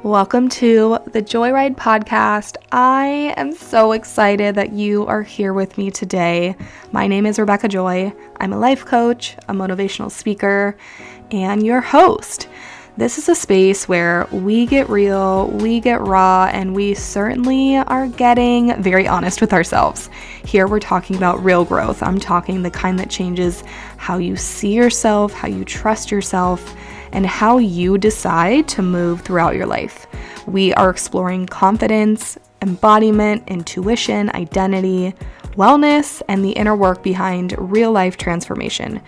Welcome to the Joyride Podcast. I am so excited that you are here with me today. My name is Rebekah Joy. I'm a life coach, a motivational speaker, and your host. This is a space where we get real, we get raw, and we certainly are getting very honest with ourselves. Here we're talking about real growth. I'm talking the kind that changes how you see yourself, how you trust yourself, and how you decide to move throughout your life. We are exploring confidence, embodiment, intuition, identity, wellness, and the inner work behind real life transformation.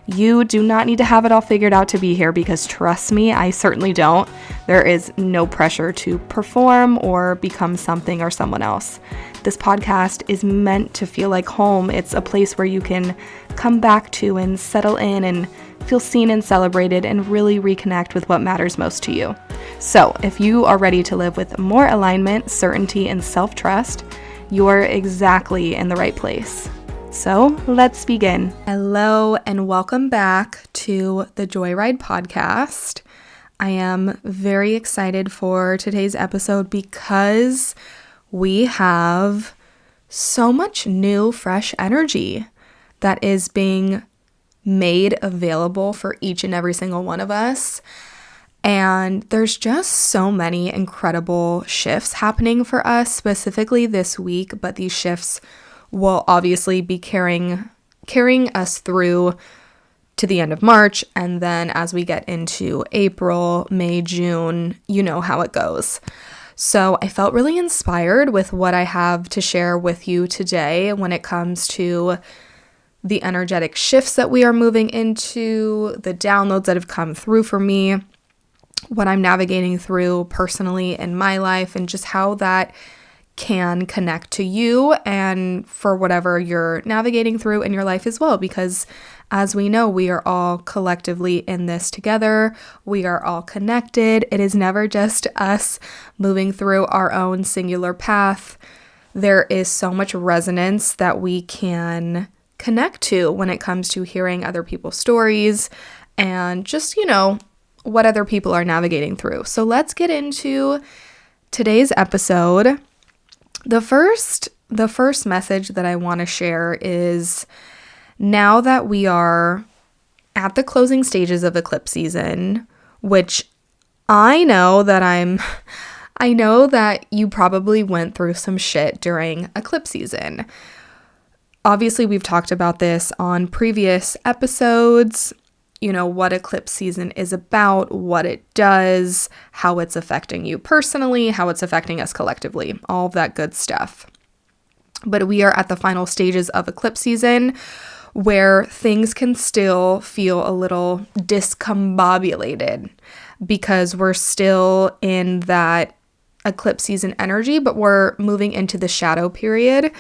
You do not need to have it all figured out to be here because trust me, I certainly don't. There is no pressure to perform or become something or someone else. This podcast is meant to feel like home. It's a place where you can come back to and settle in and feel seen and celebrated and really reconnect with what matters most to you. So if you are ready to live with more alignment, certainty, and self-trust, you're exactly in the right place. So let's begin. Hello and welcome back to the Joyride Podcast. I am very excited for today's episode because we have so much new, fresh energy that is being made available for each and every single one of us. And there's just so many incredible shifts happening for us specifically this week, but these shifts will obviously be carrying us through to the end of March. And then as we get into April, May, June, you know how it goes. So I felt really inspired with what I have to share with you today when it comes to the energetic shifts that we are moving into, the downloads that have come through for me, what I'm navigating through personally in my life, and just how that can connect to you and for whatever you're navigating through in your life as well. Because as we know, we are all collectively in this together. We are all connected. It is never just us moving through our own singular path. There is so much resonance that we can connect to when it comes to hearing other people's stories and just, what other people are navigating through. So let's get into today's episode. The first message that I want to share is now that we are at the closing stages of eclipse season, which I know that you probably went through some shit during eclipse season. Obviously, we've talked about this on previous episodes, what eclipse season is about, what it does, how it's affecting you personally, how it's affecting us collectively, all of that good stuff. But we are at the final stages of eclipse season where things can still feel a little discombobulated because we're still in that eclipse season energy, but we're moving into the shadow period,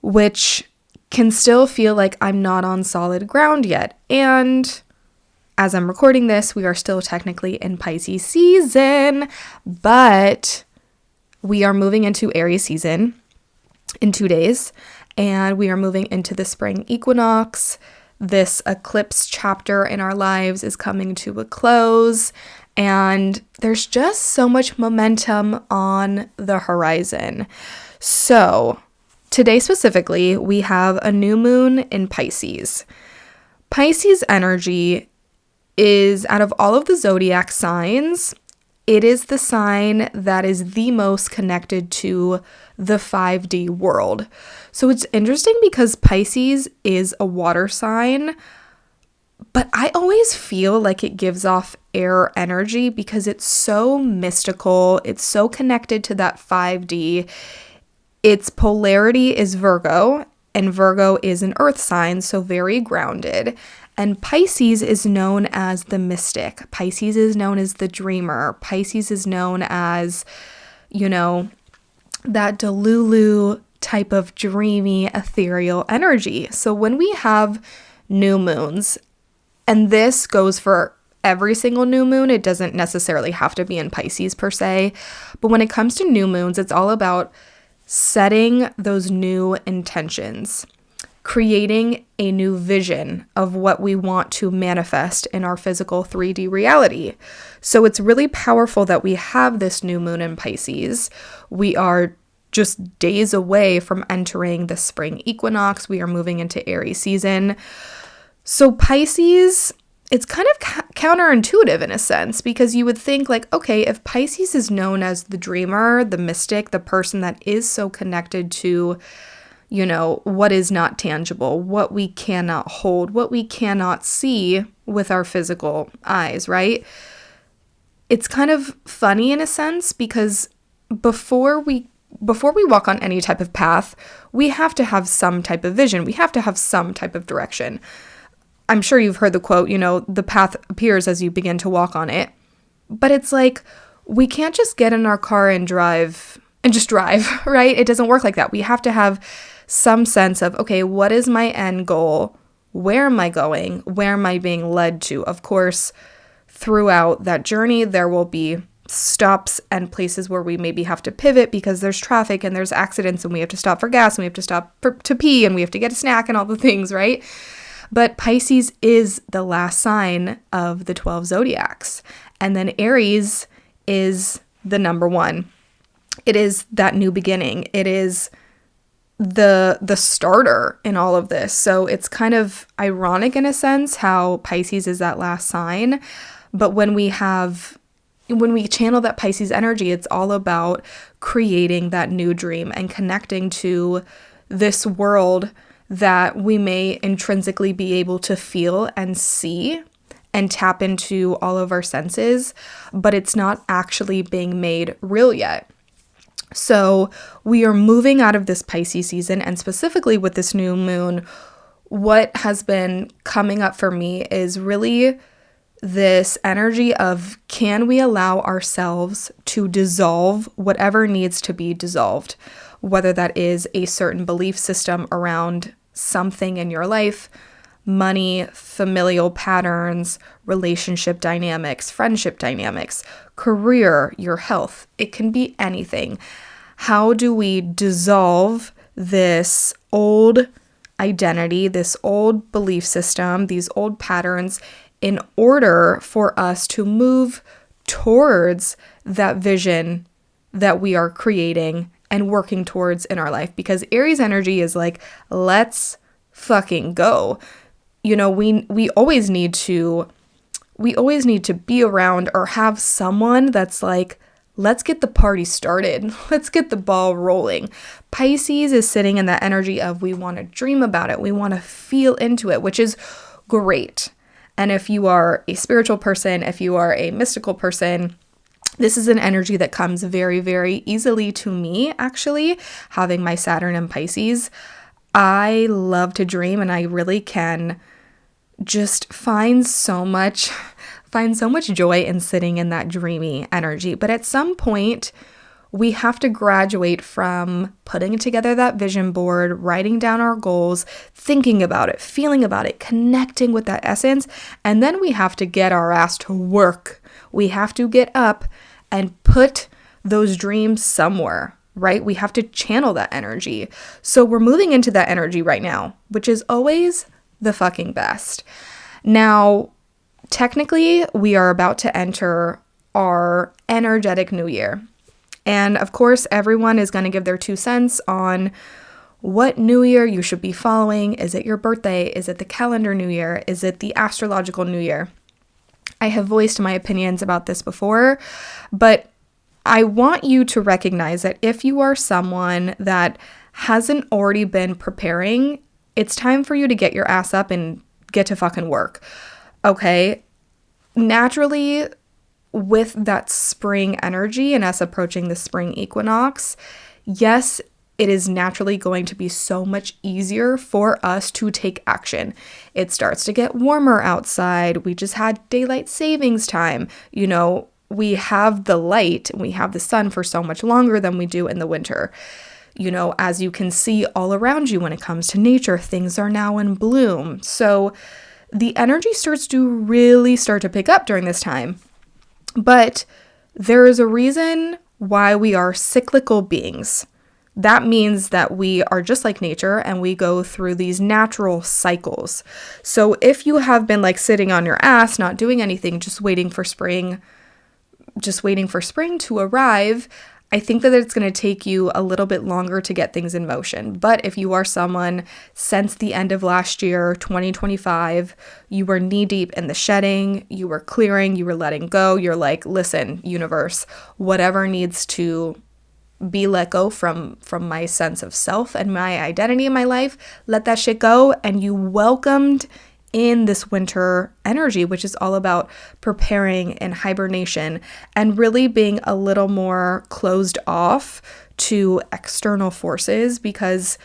which can still feel like I'm not on solid ground yet. And as I'm recording this, we are still technically in Pisces season, but we are moving into Aries season in 2 days, and we are moving into the spring equinox. This eclipse chapter in our lives is coming to a close, and there's just so much momentum on the horizon. So today specifically, we have a new moon in Pisces. Pisces energy is, out of all of the zodiac signs, it is the sign that is the most connected to the 5D world. So it's interesting because Pisces is a water sign, but I always feel like it gives off air energy because it's so mystical. It's so connected to that 5D. Its polarity is Virgo, and Virgo is an earth sign, so very grounded. And Pisces is known as the mystic. Pisces is known as the dreamer. Pisces is known as, that Delulu type of dreamy, ethereal energy. So when we have new moons, and this goes for every single new moon, it doesn't necessarily have to be in Pisces per se, but when it comes to new moons, it's all about setting those new intentions. creating a new vision of what we want to manifest in our physical 3D reality. So it's really powerful that we have this new moon in Pisces. We are just days away from entering the spring equinox. We are moving into Aries season. So Pisces, it's kind of counterintuitive in a sense, because you would think like, okay, if Pisces is known as the dreamer, the mystic, the person that is so connected to, what is not tangible, what we cannot hold, what we cannot see with our physical eyes, right? It's kind of funny in a sense, because before we walk on any type of path, we have to have some type of vision. We have to have some type of direction. I'm sure you've heard the quote, the path appears as you begin to walk on it. But it's like, we can't just get in our car and drive, right? It doesn't work like that. We have to have some sense of, okay, what is my end goal? Where am I going? Where am I being led to? Of course, throughout that journey, there will be stops and places where we maybe have to pivot because there's traffic and there's accidents and we have to stop for gas and we have to stop to pee and we have to get a snack and all the things, right? But Pisces is the last sign of the 12 zodiacs. And then Aries is the number one. It is that new beginning. It is the starter in all of this. So it's kind of ironic in a sense how Pisces is that last sign. But when we channel that Pisces energy, it's all about creating that new dream and connecting to this world that we may intrinsically be able to feel and see and tap into all of our senses, but it's not actually being made real yet. So we are moving out of this Pisces season, and specifically with this new moon, what has been coming up for me is really this energy of, can we allow ourselves to dissolve whatever needs to be dissolved, whether that is a certain belief system around something in your life, money, familial patterns, relationship dynamics, friendship dynamics, career, your health. It can be anything. How do we dissolve this old identity, this old belief system, these old patterns, in order for us to move towards that vision that we are creating and working towards in our life? Because Aries energy is like, let's fucking go. We always need to be around or have someone that's like, let's get the party started. Let's get the ball rolling. Pisces is sitting in that energy of, we want to dream about it. We want to feel into it, which is great. And if you are a spiritual person, if you are a mystical person, this is an energy that comes very, very easily to me, actually, having my Saturn in Pisces. I love to dream, and I really can just find so much joy in sitting in that dreamy energy. But at some point, we have to graduate from putting together that vision board, writing down our goals, thinking about it, feeling about it, connecting with that essence, and then we have to get our ass to work. We have to get up and put those dreams somewhere, right? We have to channel that energy. So we're moving into that energy right now, which is always the fucking best. Now, technically, we are about to enter our energetic new year. And of course, everyone is going to give their 2 cents on what new year you should be following. Is it your birthday? Is it the calendar new year? Is it the astrological new year? I have voiced my opinions about this before, but I want you to recognize that if you are someone that hasn't already been preparing, it's time for you to get your ass up and get to fucking work. Okay? Naturally, with that spring energy and us approaching the spring equinox, yes, it is naturally going to be so much easier for us to take action. It starts to get warmer outside. We just had daylight savings time. We have the light and we have the sun for so much longer than we do in the winter. As you can see all around you when it comes to nature, things are now in bloom. So the energy starts to pick up during this time. But there is a reason why we are cyclical beings. that means that we are just like nature and we go through these natural cycles. So if you have been like sitting on your ass, not doing anything, just waiting for spring to arrive, I think that it's going to take you a little bit longer to get things in motion. But if you are someone since the end of last year, 2025, you were knee deep in the shedding, you were clearing, you were letting go, you're like, listen, universe, whatever needs to be let go from my sense of self and my identity in my life, let that shit go. And you welcomed in this winter energy, which is all about preparing and hibernation and really being a little more closed off to external forces, because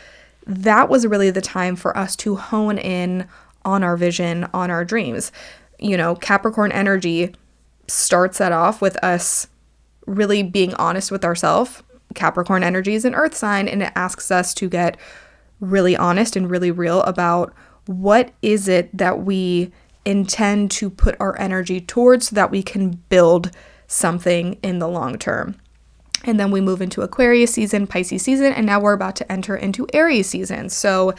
that was really the time for us to hone in on our vision, on our dreams. Capricorn energy starts that off with us really being honest with ourselves. Capricorn energy is an earth sign, and it asks us to get really honest and really real about what is it that we intend to put our energy towards so that we can build something in the long term. And then we move into Aquarius season, Pisces season, and now we're about to enter into Aries season. So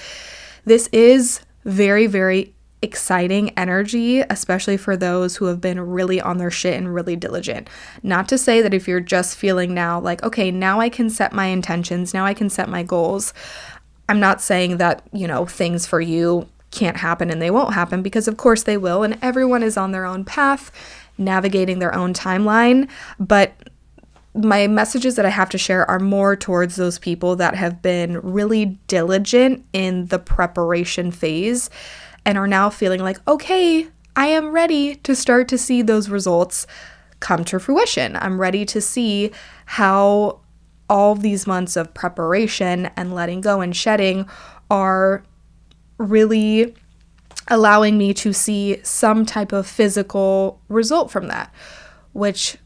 this is very, very exciting energy, especially for those who have been really on their shit and really diligent. Not to say that if you're just feeling now like, okay, now I can set my intentions, now I can set my goals. I'm not saying that, things for you can't happen and they won't happen, because of course they will, and everyone is on their own path, navigating their own timeline. But my messages that I have to share are more towards those people that have been really diligent in the preparation phase and are now feeling like, okay, I am ready to start to see those results come to fruition. I'm ready to see how all these months of preparation and letting go and shedding are really allowing me to see some type of physical result from that, which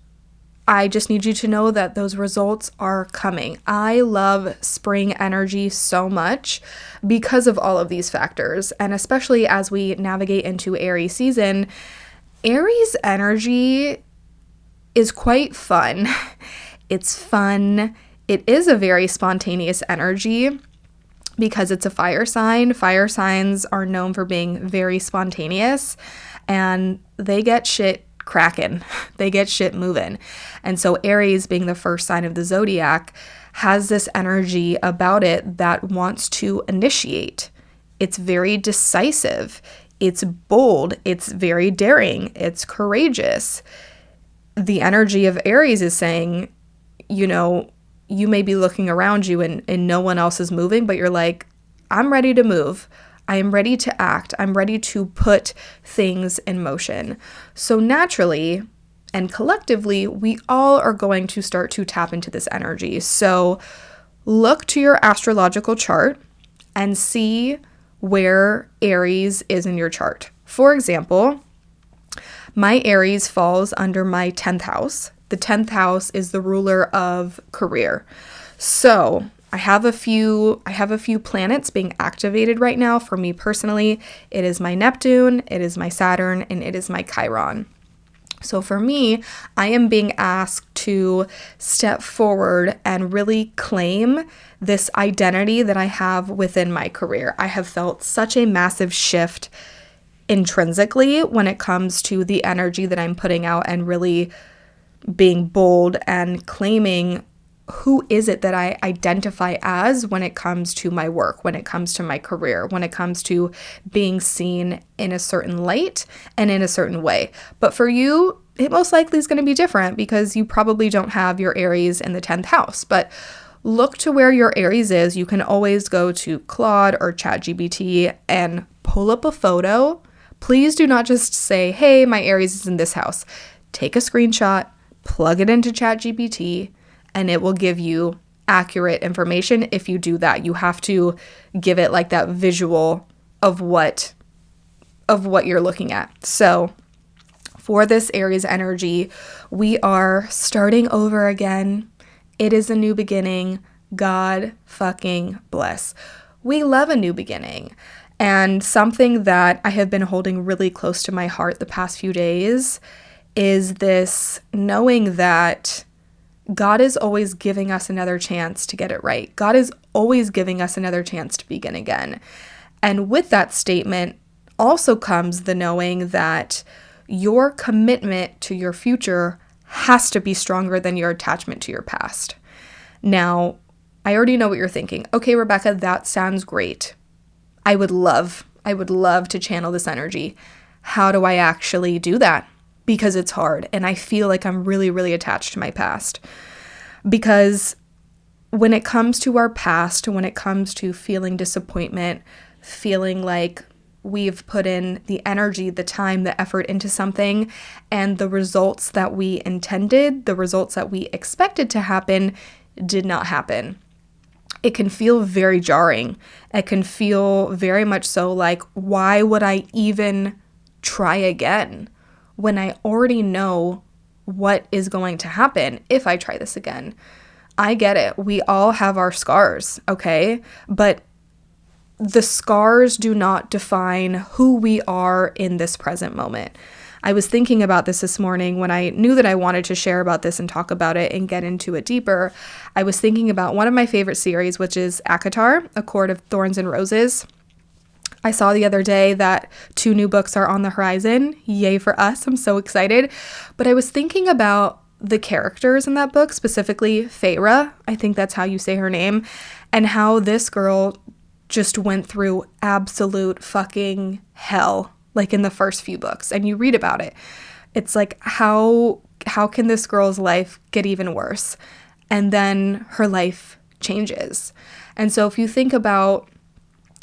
I just need you to know that those results are coming. I love spring energy so much because of all of these factors. And especially as we navigate into Aries season, Aries energy is quite fun. It's fun. It is a very spontaneous energy because it's a fire sign. Fire signs are known for being very spontaneous, and they get shit cracking. They get shit moving. And so Aries, being the first sign of the zodiac, has this energy about it that wants to initiate. It's very decisive. It's bold. It's very daring. It's courageous. The energy of Aries is saying, you may be looking around you and no one else is moving, but you're like, I'm ready to move. I am ready to act. I'm ready to put things in motion. So naturally and collectively, we all are going to start to tap into this energy. So look to your astrological chart and see where Aries is in your chart. For example, my Aries falls under my 10th house. The 10th house is the ruler of career. So I have a few planets being activated right now for me personally. It is my Neptune, it is my Saturn, and it is my Chiron. So for me, I am being asked to step forward and really claim this identity that I have within my career. I have felt such a massive shift intrinsically when it comes to the energy that I'm putting out and really being bold and claiming who is it that I identify as when it comes to my work, when it comes to my career, when it comes to being seen in a certain light and in a certain way. But for you, it most likely is going to be different because you probably don't have your Aries in the 10th house. But look to where your Aries is. You can always go to Claude or ChatGPT and pull up a photo. Please do not just say, hey, my Aries is in this house. Take a screenshot, plug it into ChatGPT, and it will give you accurate information. If you do that, you have to give it like that visual of what you're looking at. So for this Aries energy, we are starting over again. It is a new beginning. God fucking bless. We love a new beginning. And something that I have been holding really close to my heart the past few days is this knowing that God is always giving us another chance to get it right. God is always giving us another chance to begin again. And with that statement also comes the knowing that your commitment to your future has to be stronger than your attachment to your past. Now, I already know what you're thinking. Okay, Rebekah, that sounds great. I would love to channel this energy. How do I actually do that? Because it's hard, and I feel like I'm really, really attached to my past. Because when it comes to our past, when it comes to feeling disappointment, feeling like we've put in the energy, the time, the effort into something, and the results that we intended, the results that we expected to happen, did not happen. It can feel very jarring. It can feel very much so like, why would I even try again when I already know what is going to happen if I try this again? I get it. We all have our scars, okay? But the scars do not define who we are in this present moment. I was thinking about this morning when I knew that I wanted to share about this and talk about it and get into it deeper. I was thinking about one of my favorite series, which is ACOTAR, A Court of Thorns and Roses. I saw the other day that 2 new books are on the horizon. Yay for us. I'm so excited. But I was thinking about the characters in that book, specifically Feyre. I think that's how you say her name. And how this girl just went through absolute fucking hell, like in the first few books. And you read about it. It's like, how can this girl's life get even worse? And then her life changes. And so if you think about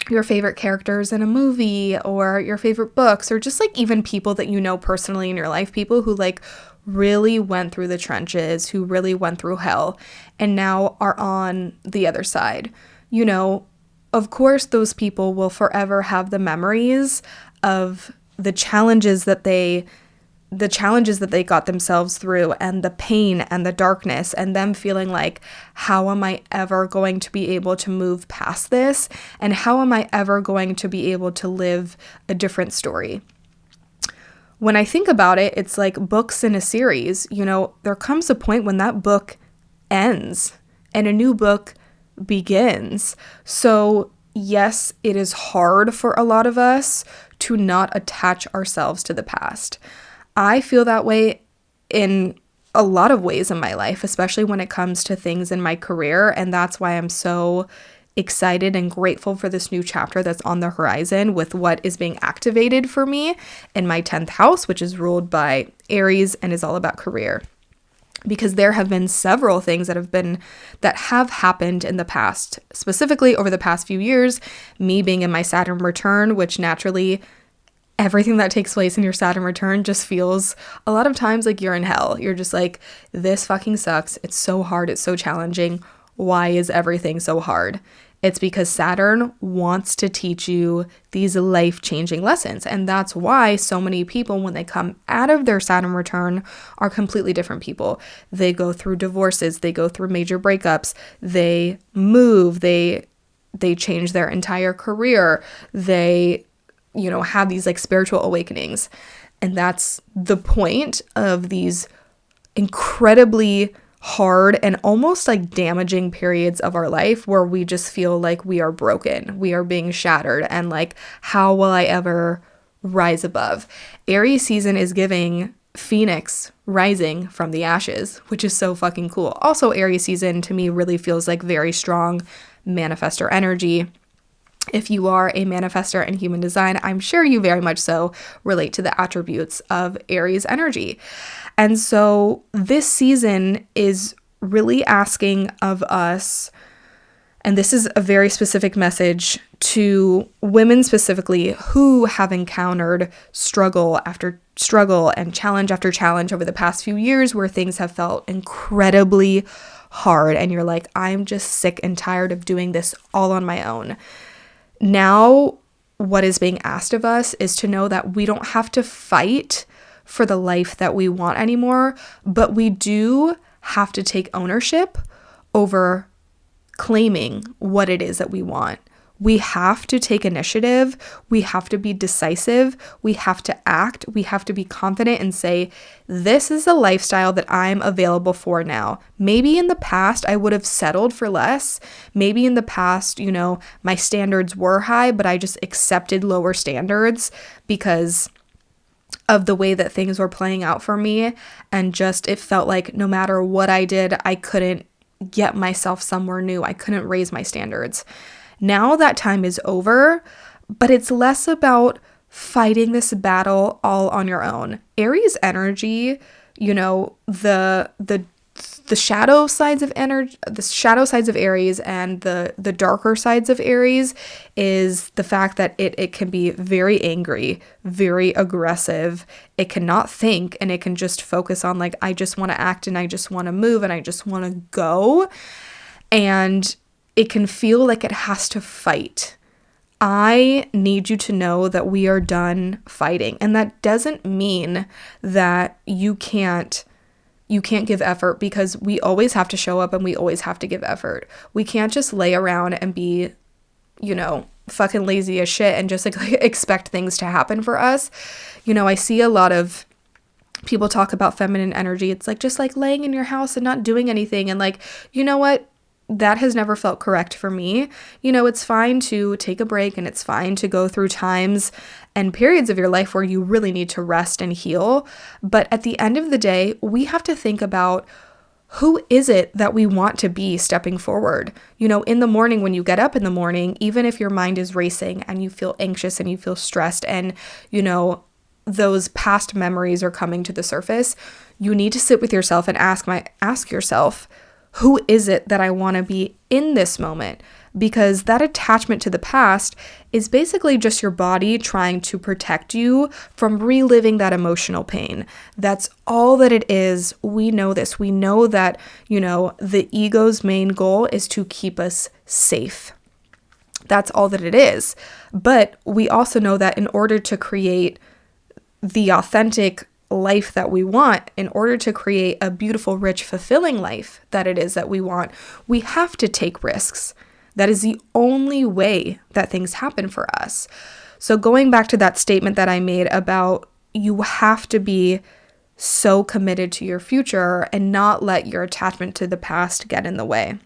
your favorite characters in a movie or your favorite books, or just like even people that you know personally in your life, people who like really went through the trenches, who really went through hell and now are on the other side, you know, of course those people will forever have the memories of the challenges that they got themselves through, and the pain and the darkness, and them feeling like, how am I ever going to be able to move past this? And how am I ever going to be able to live a different story? When I think about it, it's like books in a series. You know, there comes a point when that book ends and a new book begins. So yes, it is hard for a lot of us to not attach ourselves to the past. I feel that way in a lot of ways in my life, especially when it comes to things in my career. And that's why I'm so excited and grateful for this new chapter that's on the horizon with what is being activated for me in my 10th house, which is ruled by Aries and is all about career. Because there have been several things that have happened in the past, specifically over the past few years, me being in my Saturn return, which naturally everything that takes place in your Saturn return just feels a lot of times like you're in hell. You're just like, this fucking sucks. It's so hard. It's so challenging. Why is everything so hard? It's because Saturn wants to teach you these life-changing lessons. And that's why so many people, when they come out of their Saturn return, are completely different people. They go through divorces. They go through major breakups. They move. They change their entire career. They, you know, have these like spiritual awakenings. And that's the point of these incredibly hard and almost like damaging periods of our life where we just feel like we are broken, we are being shattered, and like, how will I ever rise above? Aries season is giving Phoenix rising from the ashes, which is so fucking cool. Also, Aries season to me really feels like very strong manifestor energy. If you are a manifestor in human design, I'm sure you very much so relate to the attributes of Aries energy. And so this season is really asking of us, and this is a very specific message to women specifically who have encountered struggle after struggle and challenge after challenge over the past few years, where things have felt incredibly hard. And you're like, I'm just sick and tired of doing this all on my own. Now, what is being asked of us is to know that we don't have to fight for the life that we want anymore, but we do have to take ownership over claiming what it is that we want. We have to take initiative. We have to be decisive. We have to act. We have to be confident and say, this is a lifestyle that I'm available for now. Maybe in the past, I would have settled for less. Maybe in the past, my standards were high, but I just accepted lower standards because of the way that things were playing out for me. And just, it felt like no matter what I did, I couldn't get myself somewhere new. I couldn't raise my standards. Now that time is over, but it's less about fighting this battle all on your own. Aries energy, the shadow sides of energy, the shadow sides of Aries and the darker sides of Aries is the fact that it can be very angry, very aggressive. It cannot think, and it can just focus on like, I just want to act and I just want to move and I just want to go. And it can feel like it has to fight. I need you to know that we are done fighting. And that doesn't mean that you can't give effort, because we always have to show up and we always have to give effort. We can't just lay around and be, fucking lazy as shit and just like expect things to happen for us. I see a lot of people talk about feminine energy. It's like just like laying in your house and not doing anything. And like, you know what? That has never felt correct for me. It's fine to take a break and it's fine to go through times and periods of your life where you really need to rest and heal. But at the end of the day, we have to think about, who is it that we want to be stepping forward? In the morning, when you get up in the morning, even if your mind is racing and you feel anxious and you feel stressed and, those past memories are coming to the surface, you need to sit with yourself and ask yourself, who is it that I want to be in this moment? Because that attachment to the past is basically just your body trying to protect you from reliving that emotional pain. That's all that it is. We know this. We know that, the ego's main goal is to keep us safe. That's all that it is. But we also know that in order to create the authentic life that we want, in order to create a beautiful, rich, fulfilling life that it is that we want, we have to take risks. That is the only way that things happen for us. So going back to that statement that I made about you have to be so committed to your future and not let your attachment to the past get in the way.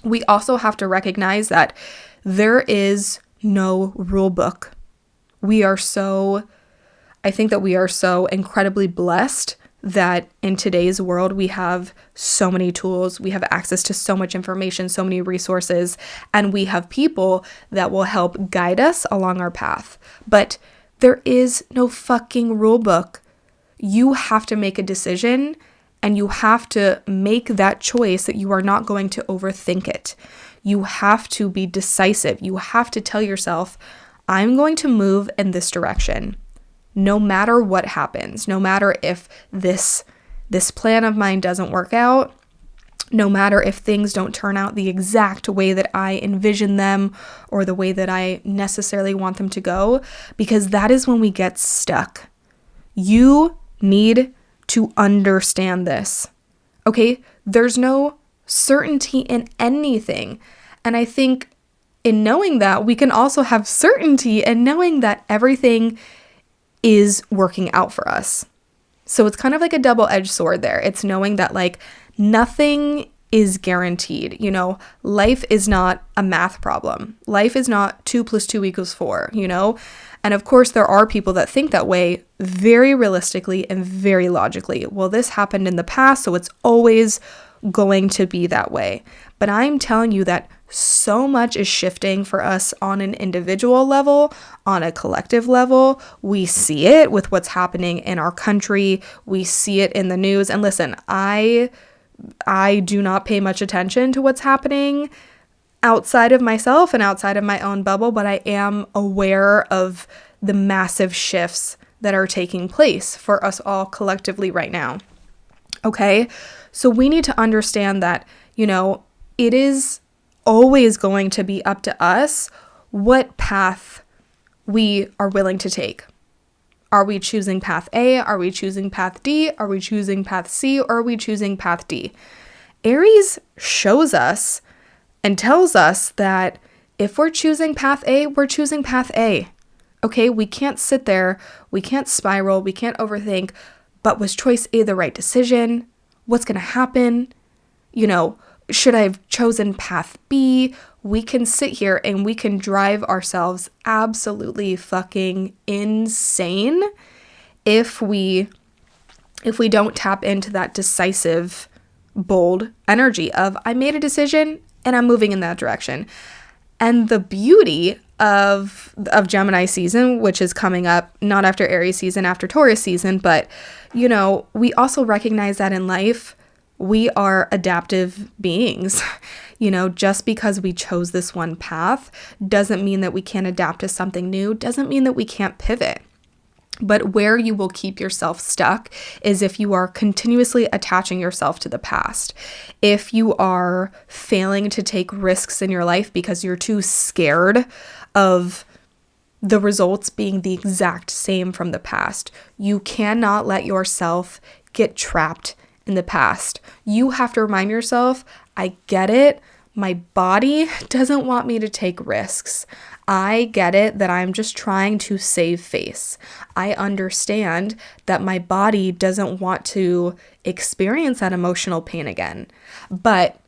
We also have to recognize that there is no rule book. I think that we are so incredibly blessed that in today's world, we have so many tools, we have access to so much information, so many resources, and we have people that will help guide us along our path. But there is no fucking rule book. You have to make a decision, and you have to make that choice that you are not going to overthink it. You have to be decisive. You have to tell yourself, I'm going to move in this direction. No matter what happens, no matter if this plan of mine doesn't work out, no matter if things don't turn out the exact way that I envision them or the way that I necessarily want them to go, because that is when we get stuck. You need to understand this, okay? There's no certainty in anything. And I think in knowing that, we can also have certainty in knowing that everything is working out for us. So it's kind of like a double-edged sword there. It's knowing that like nothing is guaranteed. Life is not a math problem. Life is not 2 + 2 = 4, And of course, there are people that think that way very realistically and very logically. Well, this happened in the past, so it's always going to be that way. But I'm telling you that so much is shifting for us on an individual level, on a collective level. We see it with what's happening in our country. We see it in the news. And listen, I do not pay much attention to what's happening outside of myself and outside of my own bubble, but I am aware of the massive shifts that are taking place for us all collectively right now. Okay? So we need to understand that, it is always going to be up to us what path we are willing to take. Are we choosing path A? Are we choosing path D? Are we choosing path C? Or are we choosing path D? Aries shows us and tells us that if we're choosing path A, we're choosing path A. Okay, we can't sit there, we can't spiral, we can't overthink, but was choice A the right decision? What's going to happen? Should I have chosen path B? We can sit here and we can drive ourselves absolutely fucking insane if we don't tap into that decisive, bold energy of I made a decision and I'm moving in that direction. And the beauty of Gemini season, which is coming up not after Aries season, after Taurus season, but we also recognize that in life we are adaptive beings. Just because we chose this one path doesn't mean that we can't adapt to something new, doesn't mean that we can't pivot. But where you will keep yourself stuck is if you are continuously attaching yourself to the past. If you are failing to take risks in your life because you're too scared of the results being the exact same from the past. You cannot let yourself get trapped in the past. You have to remind yourself, I get it. My body doesn't want me to take risks. I get it that I'm just trying to save face. I understand that my body doesn't want to experience that emotional pain again. But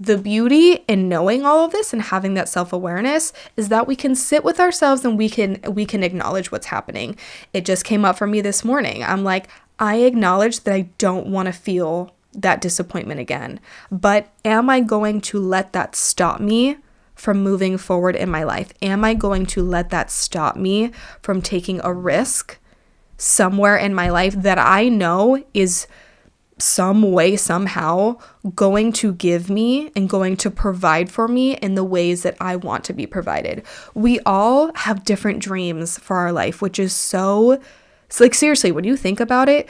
the beauty in knowing all of this and having that self-awareness is that we can sit with ourselves and we can acknowledge what's happening. It just came up for me this morning. I'm like, I acknowledge that I don't want to feel that disappointment again. But am I going to let that stop me from moving forward in my life? Am I going to let that stop me from taking a risk somewhere in my life that I know is some way, somehow going to give me and going to provide for me in the ways that I want to be provided? We all have different dreams for our life, which is so like, seriously, when you think about it,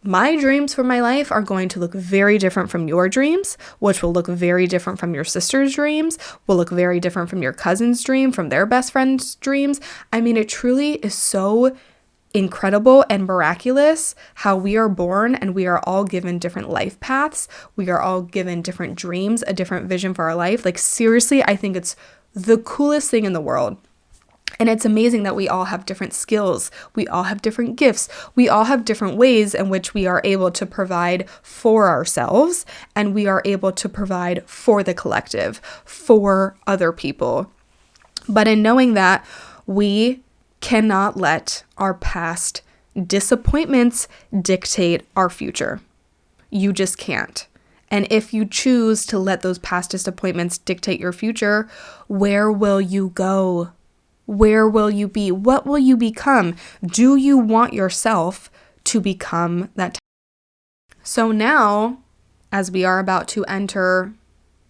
my dreams for my life are going to look very different from your dreams, which will look very different from your sister's dreams, will look very different from your cousin's dream, from their best friend's dreams. I mean, it truly is so incredible and miraculous how we are born and we are all given different life paths. We are all given different dreams, a different vision for our life. Like, seriously, I think it's the coolest thing in the world. And it's amazing that we all have different skills. We all have different gifts. We all have different ways in which we are able to provide for ourselves, and we are able to provide for the collective, for other people. But in knowing that, we cannot let our past disappointments dictate our future. You just can't. And if you choose to let those past disappointments dictate your future, where will you go? Where will you be? What will you become? Do you want yourself to become that? So now, as we are about to enter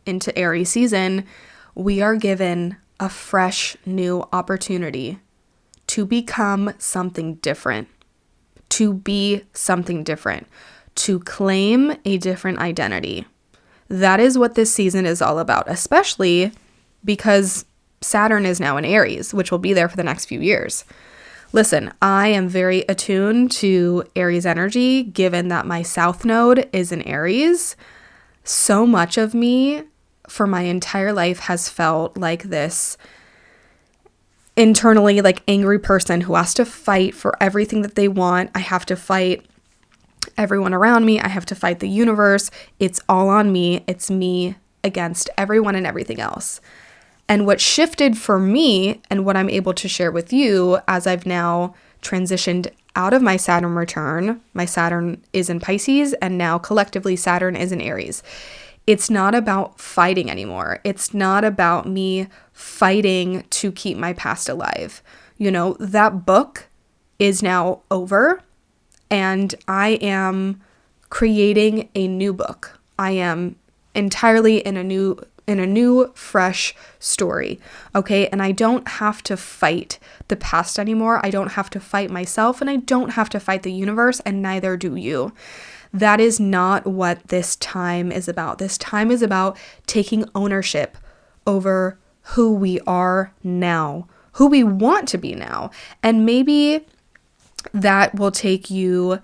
into Aries season, we are given a fresh new opportunity to become something different, to be something different, to claim a different identity. That is what this season is all about, especially because Saturn is now in Aries, which will be there for the next few years. Listen, I am very attuned to Aries energy, given that my South Node is in Aries. So much of me for my entire life has felt like this internally, like, angry person who has to fight for everything that they want. I have to fight everyone around me. I have to fight the universe. It's all on me. It's me against everyone and everything else. And what shifted for me and what I'm able to share with you as I've now transitioned out of my Saturn return, my Saturn is in Pisces, and now collectively Saturn is in Aries. It's not about fighting anymore. It's not about me fighting to keep my past alive. That book is now over, and I am creating a new book. I am entirely in a new fresh story, okay? And I don't have to fight the past anymore. I don't have to fight myself, and I don't have to fight the universe, and neither do you. That is not what this time is about. This time is about taking ownership over who we are now, who we want to be now. And maybe that will take you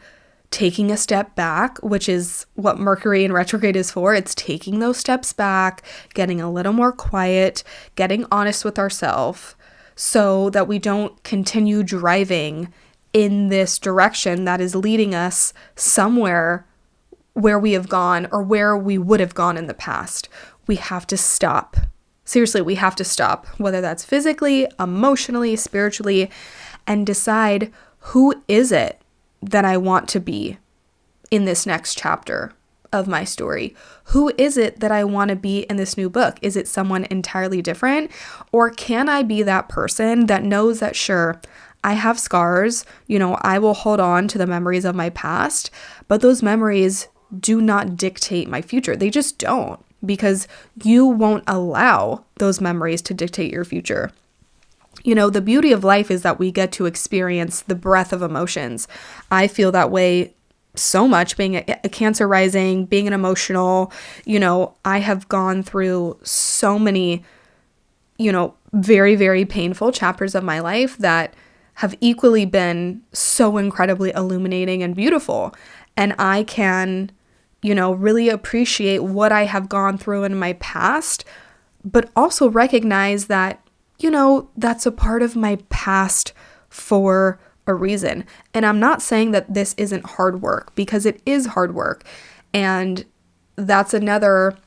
taking a step back, which is what Mercury in retrograde is for. It's taking those steps back, getting a little more quiet, getting honest with ourselves so that we don't continue driving in this direction that is leading us somewhere where we have gone or where we would have gone in the past. We have to stop. Seriously, we have to stop, whether that's physically, emotionally, spiritually, and decide, who is it that I want to be in this next chapter of my story? Who is it that I want to be in this new book? Is it someone entirely different? Or can I be that person that knows that, sure, I have scars, I will hold on to the memories of my past, but those memories do not dictate my future. They just don't, because you won't allow those memories to dictate your future. The beauty of life is that we get to experience the breadth of emotions. I feel that way so much, being a Cancer rising, being an emotional, I have gone through so many, very, very painful chapters of my life that have equally been so incredibly illuminating and beautiful. And I can, really appreciate what I have gone through in my past, but also recognize that, that's a part of my past for a reason. And I'm not saying that this isn't hard work, because it is hard work. And that's another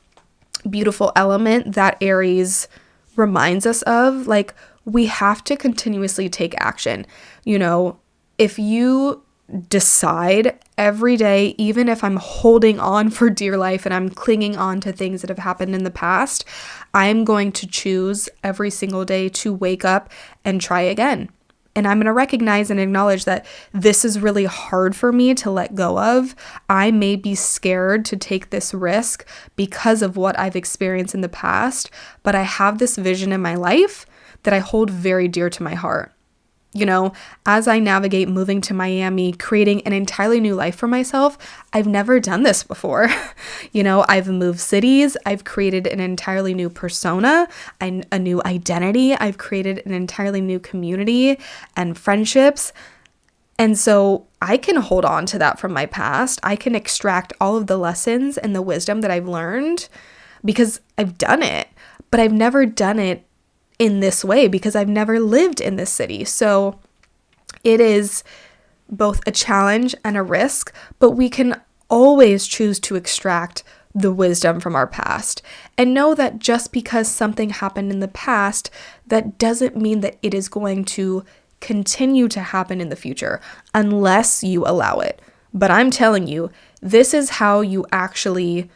beautiful element that Aries reminds us of. Like, we have to continuously take action. If you decide every day, even if I'm holding on for dear life and I'm clinging on to things that have happened in the past, I'm going to choose every single day to wake up and try again. And I'm going to recognize and acknowledge that this is really hard for me to let go of. I may be scared to take this risk because of what I've experienced in the past, but I have this vision in my life that I hold very dear to my heart. As I navigate moving to Miami, creating an entirely new life for myself, I've never done this before. I've moved cities, I've created an entirely new persona, a new identity, I've created an entirely new community and friendships. And so I can hold on to that from my past. I can extract all of the lessons and the wisdom that I've learned because I've done it, but I've never done it in this way because I've never lived in this city. So it is both a challenge and a risk, but we can always choose to extract the wisdom from our past and know that just because something happened in the past, that doesn't mean that it is going to continue to happen in the future unless you allow it. But I'm telling you, this is how you actually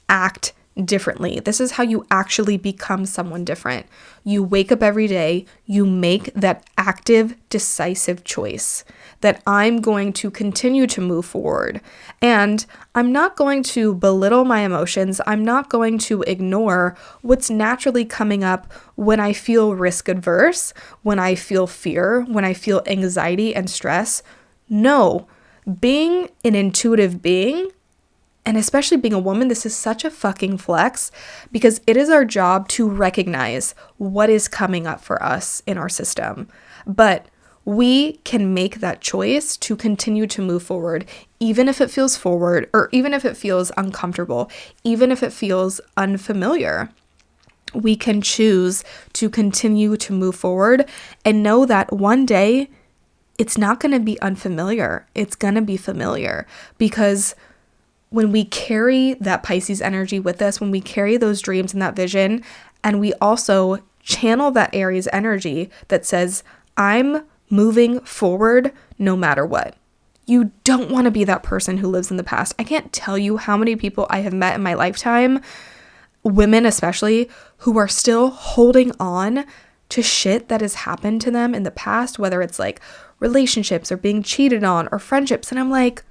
act differently. This is how you actually become someone different. You wake up every day, you make that active, decisive choice that I'm going to continue to move forward. And I'm not going to belittle my emotions. I'm not going to ignore what's naturally coming up when I feel risk adverse, when I feel fear, when I feel anxiety and stress. No, being an intuitive being, and especially being a woman, this is such a fucking flex because it is our job to recognize what is coming up for us in our system. But we can make that choice to continue to move forward, even if it feels forward, or even if it feels uncomfortable, even if it feels unfamiliar. We can choose to continue to move forward and know that one day it's not going to be unfamiliar. It's going to be familiar, because when we carry that Pisces energy with us, when we carry those dreams and that vision, and we also channel that Aries energy that says, I'm moving forward no matter what. You don't want to be that person who lives in the past. I can't tell you how many people I have met in my lifetime, women especially, who are still holding on to shit that has happened to them in the past, whether it's like relationships or being cheated on or friendships. And I'm like,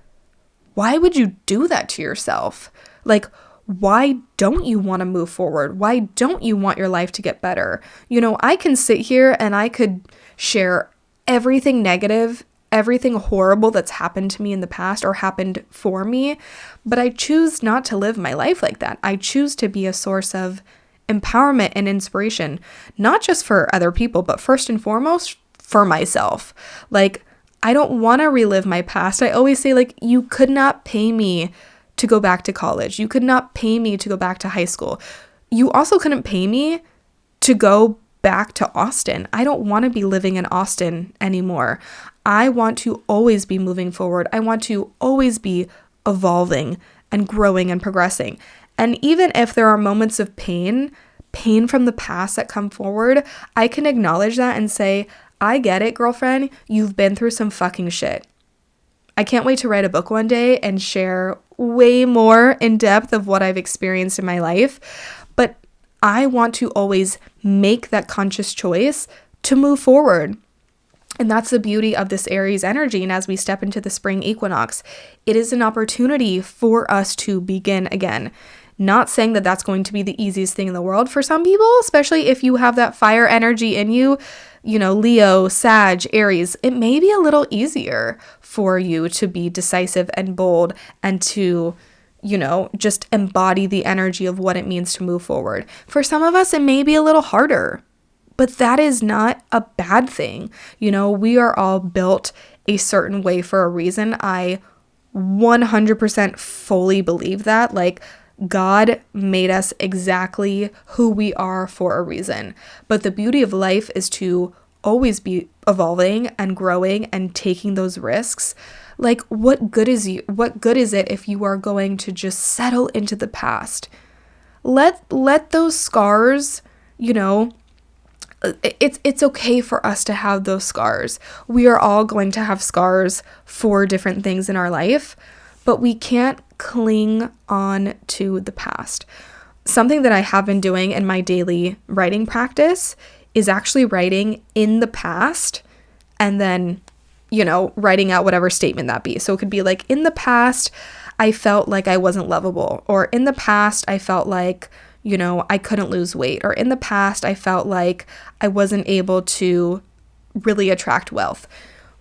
why would you do that to yourself? Like, why don't you want to move forward? Why don't you want your life to get better? I can sit here and I could share everything negative, everything horrible that's happened to me in the past or happened for me, but I choose not to live my life like that. I choose to be a source of empowerment and inspiration, not just for other people, but first and foremost for myself. Like, I don't want to relive my past. I always say, like, you could not pay me to go back to college. You could not pay me to go back to high school. You also couldn't pay me to go back to Austin. I don't want to be living in Austin anymore. I want to always be moving forward. I want to always be evolving and growing and progressing. And even if there are moments of pain from the past that come forward, I can acknowledge that and say, I get it, girlfriend. You've been through some fucking shit. I can't wait to write a book one day and share way more in depth of what I've experienced in my life. But I want to always make that conscious choice to move forward. And that's the beauty of this Aries energy. And as we step into the spring equinox, it is an opportunity for us to begin again. Not saying that that's going to be the easiest thing in the world for some people, especially if you have that fire energy in you, Leo, Sag, Aries. It may be a little easier for you to be decisive and bold and to, just embody the energy of what it means to move forward. For some of us, it may be a little harder. But that is not a bad thing. We are all built a certain way for a reason. I 100% fully believe that. Like, God made us exactly who we are for a reason. But the beauty of life is to always be evolving and growing and taking those risks. Like, what good is it if you are going to just settle into the past? Let those scars, it's okay for us to have those scars. We are all going to have scars for different things in our life, but we can't cling on to the past. Something that I have been doing in my daily writing practice is actually writing in the past and then, writing out whatever statement that be. So it could be like, in the past, I felt like I wasn't lovable, or in the past, I felt like I couldn't lose weight, or in the past, I felt like I wasn't able to really attract wealth.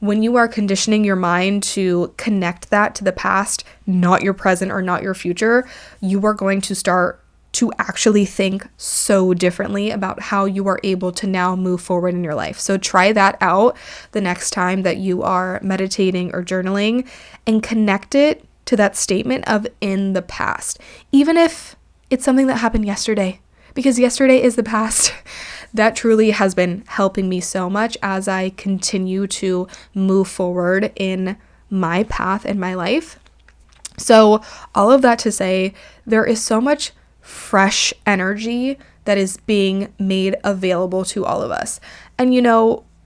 When you are conditioning your mind to connect that to the past, not your present or not your future, you are going to start to actually think so differently about how you are able to now move forward in your life. So try that out the next time that you are meditating or journaling, and connect it to that statement of in the past, even if it's something that happened yesterday, because yesterday is the past. That truly has been helping me so much as I continue to move forward in my path in my life. So all of that to say, there is so much fresh energy that is being made available to all of us. And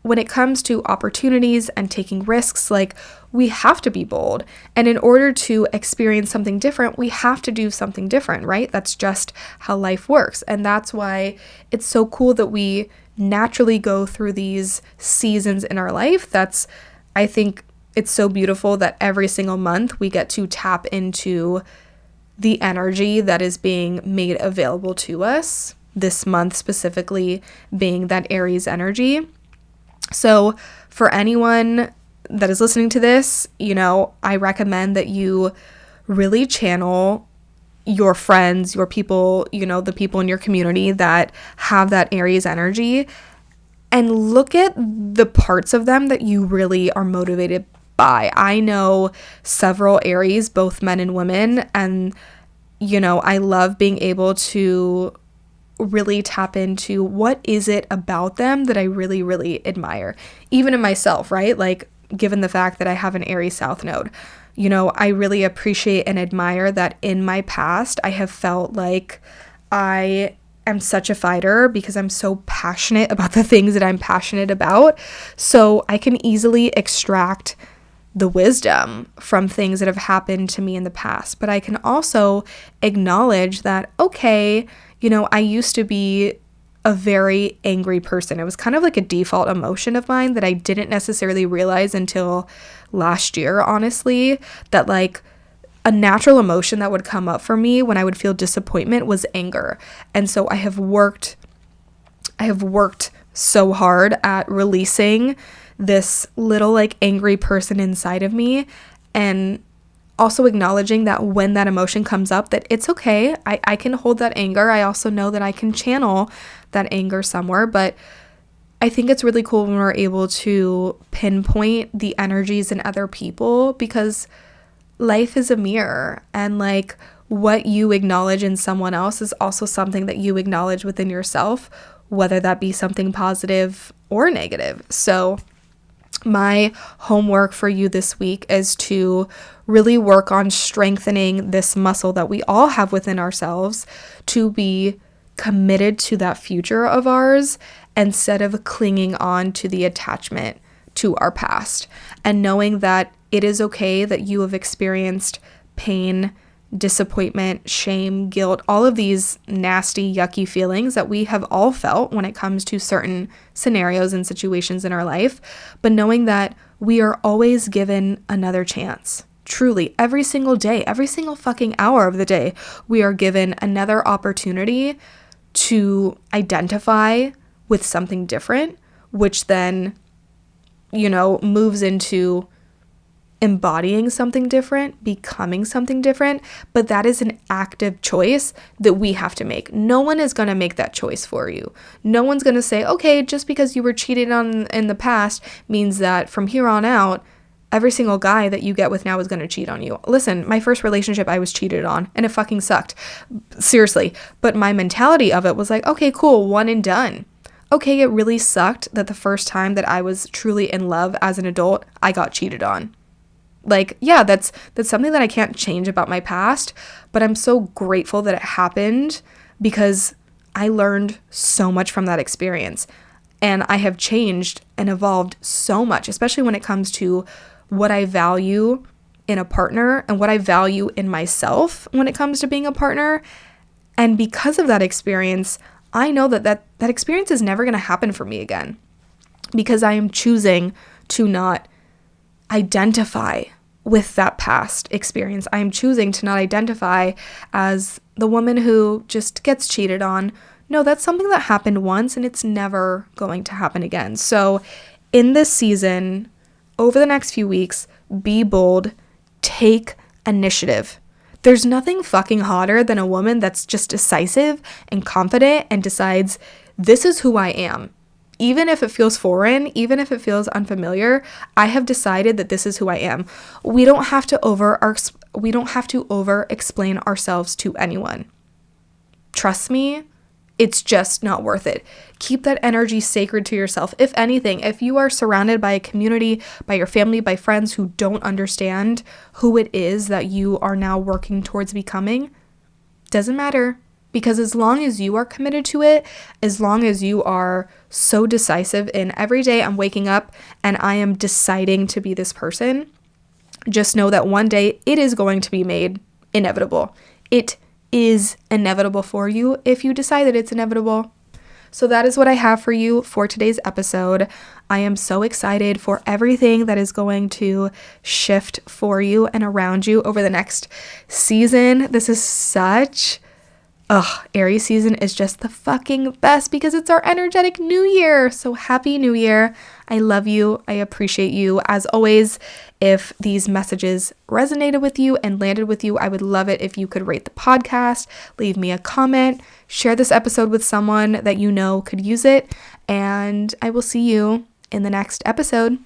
when it comes to opportunities and taking risks, like, we have to be bold. And in order to experience something different, we have to do something different, right? That's just how life works. And that's why it's so cool that we naturally go through these seasons in our life. I think it's so beautiful that every single month we get to tap into the energy that is being made available to us. This month specifically being that Aries energy. So for anyone that is listening to this, I recommend that you really channel your friends, your people, the people in your community that have that Aries energy, and look at the parts of them that you really are motivated by. I know several Aries, both men and women, and, I love being able to really tap into what is it about them that I really, really admire, even in myself, right? Like, given the fact that I have an Aries South Node, I really appreciate and admire that in my past, I have felt like I am such a fighter because I'm so passionate about the things that I'm passionate about. So I can easily extract the wisdom from things that have happened to me in the past. But I can also acknowledge that, okay, I used to be a very angry person. It was kind of like a default emotion of mine that I didn't necessarily realize until last year, honestly, that like a natural emotion that would come up for me when I would feel disappointment was anger. And so I have worked so hard at releasing this little like angry person inside of me, and also acknowledging that when that emotion comes up, that it's okay. I can hold that anger. I also know that I can channel that anger somewhere, but I think it's really cool when we're able to pinpoint the energies in other people, because life is a mirror, and like what you acknowledge in someone else is also something that you acknowledge within yourself, whether that be something positive or negative. So my homework for you this week is to really work on strengthening this muscle that we all have within ourselves, to be committed to that future of ours instead of clinging on to the attachment to our past, and knowing that it is okay that you have experienced pain, disappointment, shame, guilt, all of these nasty, yucky feelings that we have all felt when it comes to certain scenarios and situations in our life, but knowing that we are always given another chance. Truly, every single day, every single fucking hour of the day, we are given another opportunity to identify with something different, which then, moves into embodying something different, becoming something different. But that is an active choice that we have to make. No one is going to make that choice for you. No one's going to say, okay, just because you were cheated on in the past means that from here on out, every single guy that you get with now is going to cheat on you. Listen, my first relationship, I was cheated on, and it fucking sucked. Seriously. But my mentality of it was like, okay, cool, one and done. Okay, it really sucked that the first time that I was truly in love as an adult, I got cheated on. Like, yeah, that's something that I can't change about my past, but I'm so grateful that it happened, because I learned so much from that experience, and I have changed and evolved so much, especially when it comes to what I value in a partner and what I value in myself when it comes to being a partner. And because of that experience, I know that experience is never going to happen for me again, because I am choosing to not identify with that past experience. I am choosing to not identify as the woman who just gets cheated on. No, that's something that happened once, and it's never going to happen again. So in this season, over the next few weeks, be bold, take initiative. There's nothing fucking hotter than a woman that's just decisive and confident and decides, this is who I am. Even if it feels foreign, even if it feels unfamiliar, I have decided that this is who I am. We don't have to over explain ourselves to anyone. Trust me, it's just not worth it. Keep that energy sacred to yourself. If anything, if you are surrounded by a community, by your family, by friends who don't understand who it is that you are now working towards becoming, doesn't matter. Because as long as you are committed to it, as long as you are so decisive in every day I'm waking up and I am deciding to be this person, just know that one day it is going to be made inevitable. It is inevitable for you if you decide that it's inevitable. So that is what I have for you for today's episode. I am so excited for everything that is going to shift for you and around you over the next season. This is such... Aries season is just the fucking best because it's our energetic new year. So happy new year. I love you. I appreciate you. As always, if these messages resonated with you and landed with you, I would love it if you could rate the podcast, leave me a comment, share this episode with someone that you know could use it, and I will see you in the next episode.